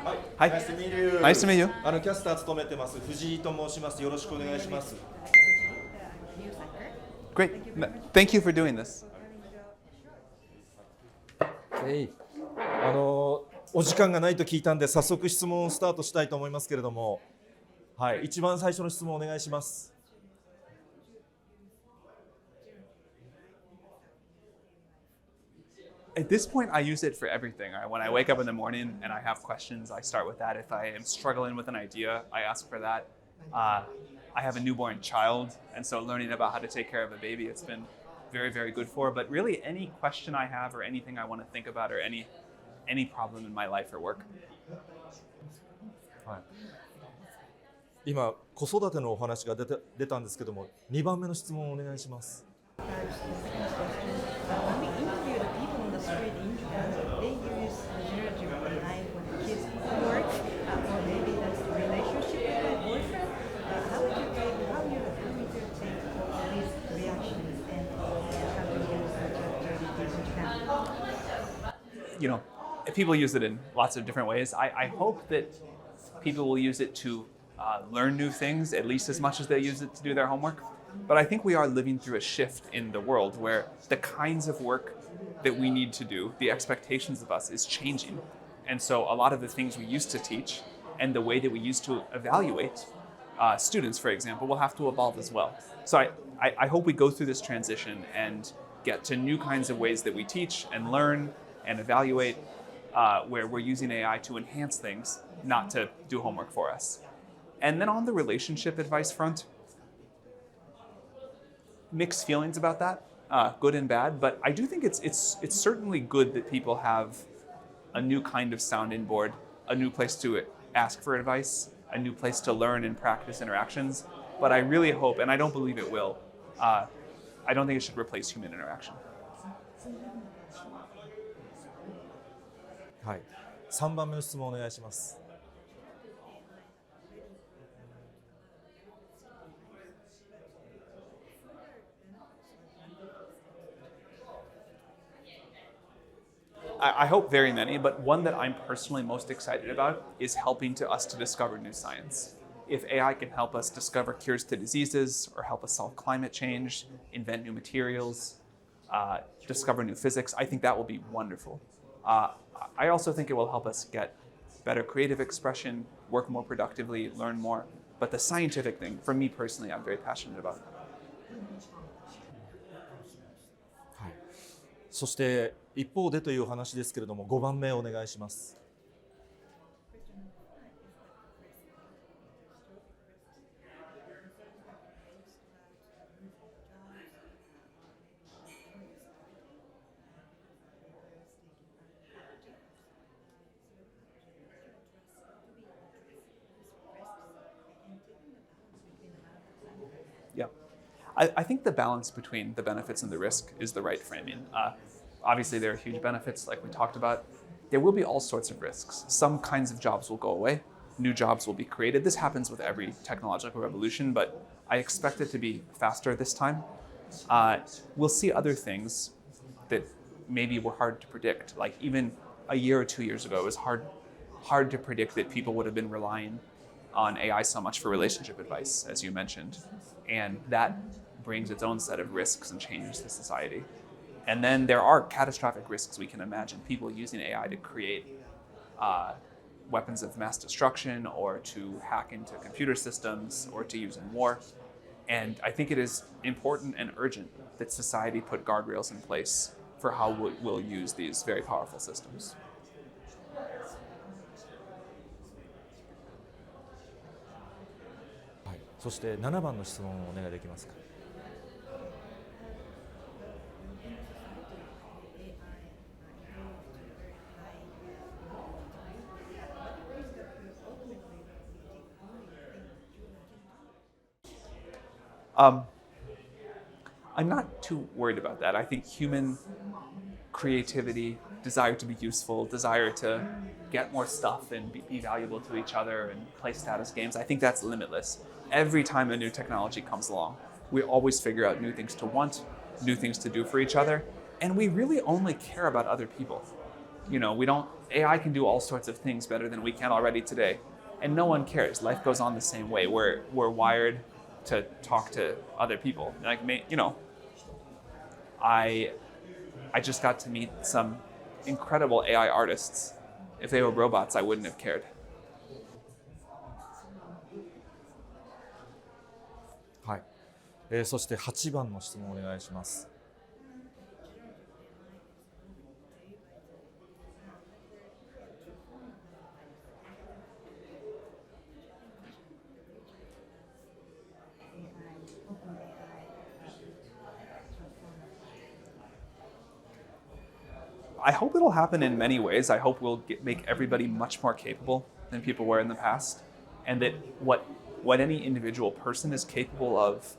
はい。Nice to meet you. Nice to meet you. キャスター務めてます藤井と申します。よろしくお願いします。Great. Thank you for doing this. お時間がないと聞いたんで早速質問をスタートしたいと思いますけれども、はい、一番最初の質問をお願いします。At this point, I use it for everything. When I wake up in the morning and I have questions, I start with that. If I am struggling with an idea, I ask for that. I have a newborn child, and so learning about how to take care of a baby, it's been very, very good for. But really, any question I have or anything I want to think about or any problem in my life or work. はい、今子育てのお話が出たんですけども、2番目の質問をお願いします。When we interview the people on the street in Japan, they use generative AI for the kids' homework, or maybe that's the relationship with their boyfriend. How would you take all these reactions and how to use ChatGPT in Japan? You know, people use it in lots of different ways. I hope that people will use it to learn new things at least as much as they use it to do their homework. But I think we are living through a shift in the world where the kinds of work that we need to do, the expectations of us is changing. And so a lot of the things we used to teach and the way that we used to evaluate students, for example, will have to evolve as well. So I hope we go through this transition and get to new kinds of ways that we teach and learn and evaluate where we're using AI to enhance things, not to do homework for us. And then on the relationship advice front, mixed feelings about that, good and bad, but I do think it's certainly good that people have a new kind of sounding board, a new place to ask for advice, a new place to learn and practice interactions. But I really hope, and I don't believe it will, I don't think it should replace human interaction. はい、3番目の質問をお願いします。I hope very many, but one that I'm personally most excited about is helping us to discover new science. If AI can help us discover cures to diseases or help us solve climate change, invent new materials, discover new physics, I think that will be wonderful. I also think it will help us get better creative expression, work more productively, learn more. But the scientific thing, for me personally, I'm very passionate about. はい、そして一方でというお話ですけれども、5番目お願いします。Yeah, I think the balance between the benefits and the risk is the right framing. Obviously, there are huge benefits, like we talked about. There will be all sorts of risks. Some kinds of jobs will go away. New jobs will be created. This happens with every technological revolution, but I expect it to be faster this time. We'll see other things that maybe were hard to predict. Like even a year or 2 years ago, it was hard to predict that people would have been relying on AI so much for relationship advice, as you mentioned. And that brings its own set of risks and changes to society. And then there are catastrophic risks we can imagine. People using AI to create weapons of mass destruction or to hack into computer systems or to use in war. And I think it is important and urgent that society put guardrails in place for how we'll use these very powerful systems. はい、そして7番の質問をお願いできますか。I'm not too worried about that. I think human creativity, desire to be useful, desire to get more stuff and be valuable to each other and play status games, I think that's limitless. Every time a new technology comes along, we always figure out new things to want, new things to do for each other, and we really only care about other people. we don't, AI can do all sorts of things better than we can already today. And no one cares. Life goes on the same way. We're wired to talk to other people. Like me, I just got to meet some incredible AI artists. If they were robots, I wouldn't have cared. はい。そして8番の質問をお願いします。I hope it'll happen in many ways. I hope we'll make everybody much more capable than people were in the past, and that what any individual person is capable of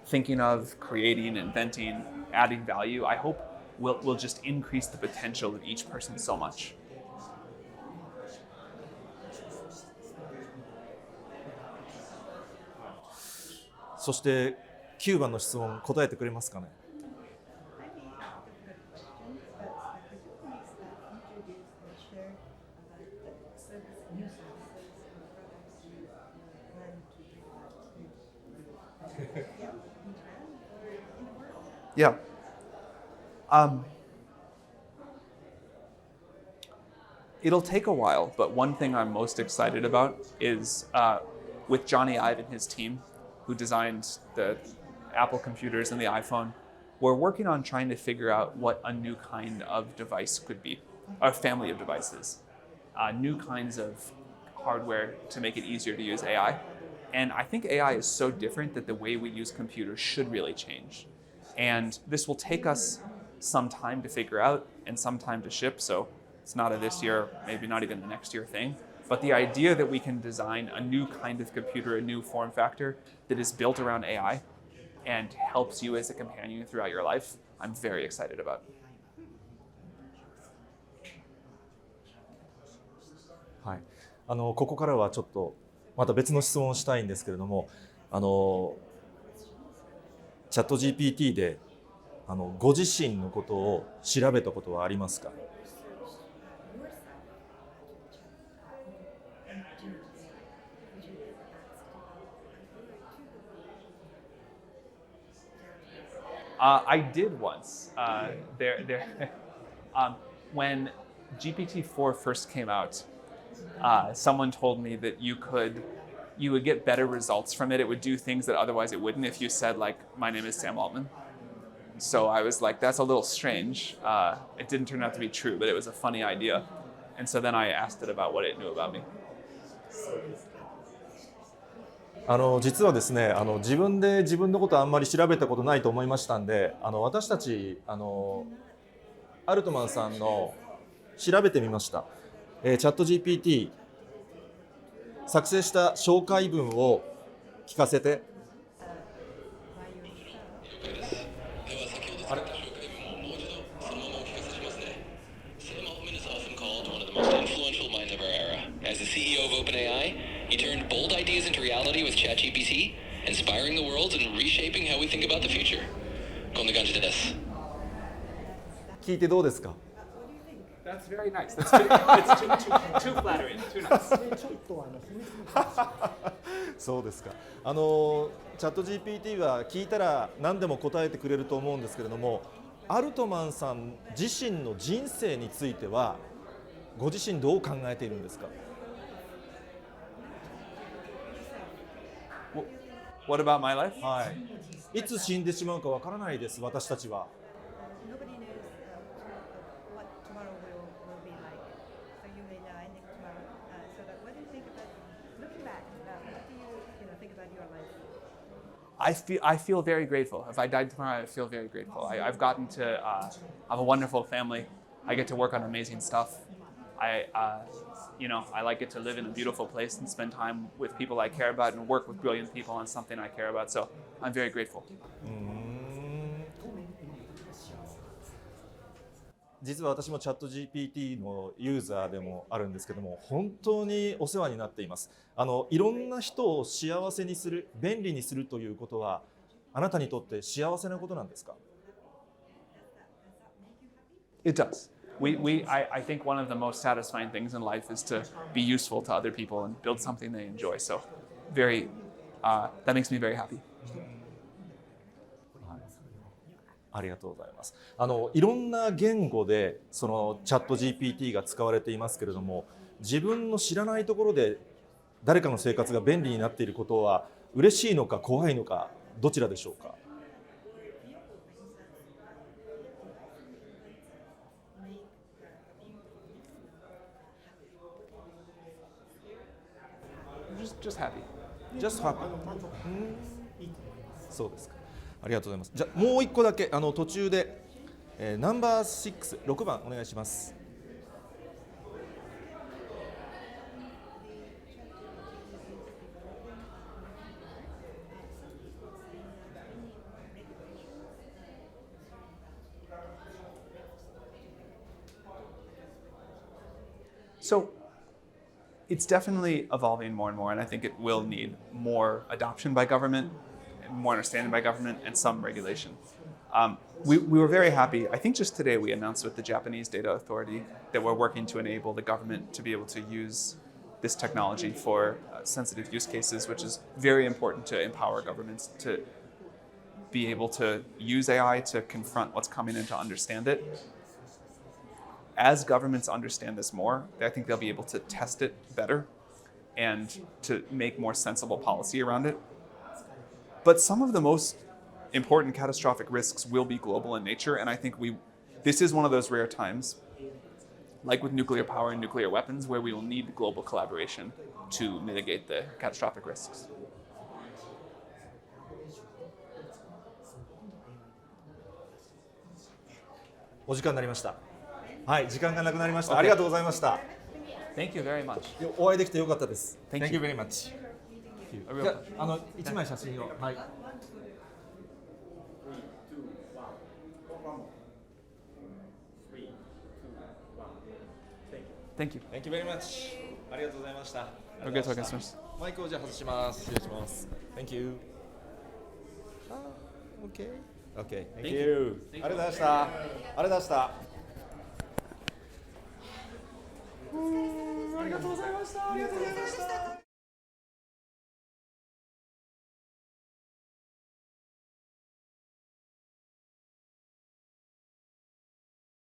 thinking of, creating, inventing, adding value, I hope will just increase the potential of each person so much. そして9番の質問答えてくれますかね。Yeah. It'll take a while, but one thing I'm most excited about is with Johnny Ive and his team, who designed the Apple computers and the iPhone, we're working on trying to figure out what a new kind of device could be, a family of devices, new kinds of hardware to make it easier to use AI. And I think AI is so different that the way we use computers should really change. And this will take us some time to figure out and some time to ship. So it's not a this year, maybe not even the next year thing. But the idea that we can design a new kind of computer, a new form factor that is built around AI and helps you as a companion throughout your life, I'm very excited about. はい。ここからはちょっとまた別の質問をしたいんですけれども、チャット GPT でご自身のことを調べたことはありますか？I did once. When GPT-4 first came out, someone told me that you would get better results from it. It would do things that otherwise it wouldn't if you said, like, my name is Sam Altman. So I was like, that's a little strange. It didn't turn out to be true, but it was a funny idea. And so then I asked it about what it knew about me. 実はですね、自分で自分のことあんまり調べたことないと思いましたんで、私たちアルトマンさんの調べてみました。チャット GPT 作成した紹介文を聞かせて。あれAs the CEO of OpenAI, he turned bold ideas into reality with ChatGPT, inspiring the world and reshaping how we think about the future. こんな感じです。聞いてどうですか？ That's very nice. That's too flattering. Too nice. そうですか。チャット GPT は聞いたら何でも答えてくれると思うんですけれども、アルトマンさん自身の人生についてはご自身どう考えているんですか？ What about my life? はい。いつ死んでしまうかわからないです。私たちは。Nobody knows what tomorrow will be like. So you may die next tomorrow. So that, what do you think about looking back? What do you think about your life? I feel very grateful. If I died tomorrow, I feel very grateful. I've gotten to have a wonderful family. I get to work on amazing stuff. I like it to live in a beautiful place and spend time with people I care about and work with brilliant people on something I care about. So I'm very grateful. 実は私もチャット GPT のユーザーでもあるんですけども、本当にお世話になっています。いろんな人を幸せにする、便利にするということは、あなたにとって幸せなことなんですか？ It does. I think one of the most satisfying things in life is to be useful to other people and build something they enjoy. So, that makes me very happy. ありがとうございます。いろんな言語でそのチャット GPT が使われていますけれども、自分の知らないところで誰かの生活が便利になっていることは嬉しいのか怖いのか、どちらでしょうか。Just happy. Just happy. そうですか。ありがとうございます。じゃあもう一個だけ途中で、ナンバー6、6番お願いします。So it's definitely evolving more and more, and I think it will need more adoption by government, more understanding by government, and some regulation. We were very happy. I think just today we announced with the Japanese Data Authority that we're working to enable the government to be able to use this technology for sensitive use cases, which is very important to empower governments to be able to use AI to confront what's coming and to understand it. As governments understand this more, I think they'll be able to test it better and to make more sensible policy around it. But some of the most important catastrophic risks will be global in nature, and I think this is one of those rare times, like with nuclear power and nuclear weapons, where we will need global collaboration to mitigate the catastrophic risks. お時間になりました。はい、時間がなくなりました。ありがとうございました。Thank you very much. お会いできてよかったです。Thank you very much. じゃあ、1枚写真を。はい。Thank you. Thank you very much. ありがとうございました。ありがとうございました。マイクをじゃあ外します。失礼します。Thank you. Okay. Okay. Thank you. ありがとうございました。ありがとうございました。ありがとうございました。ありがとうございました。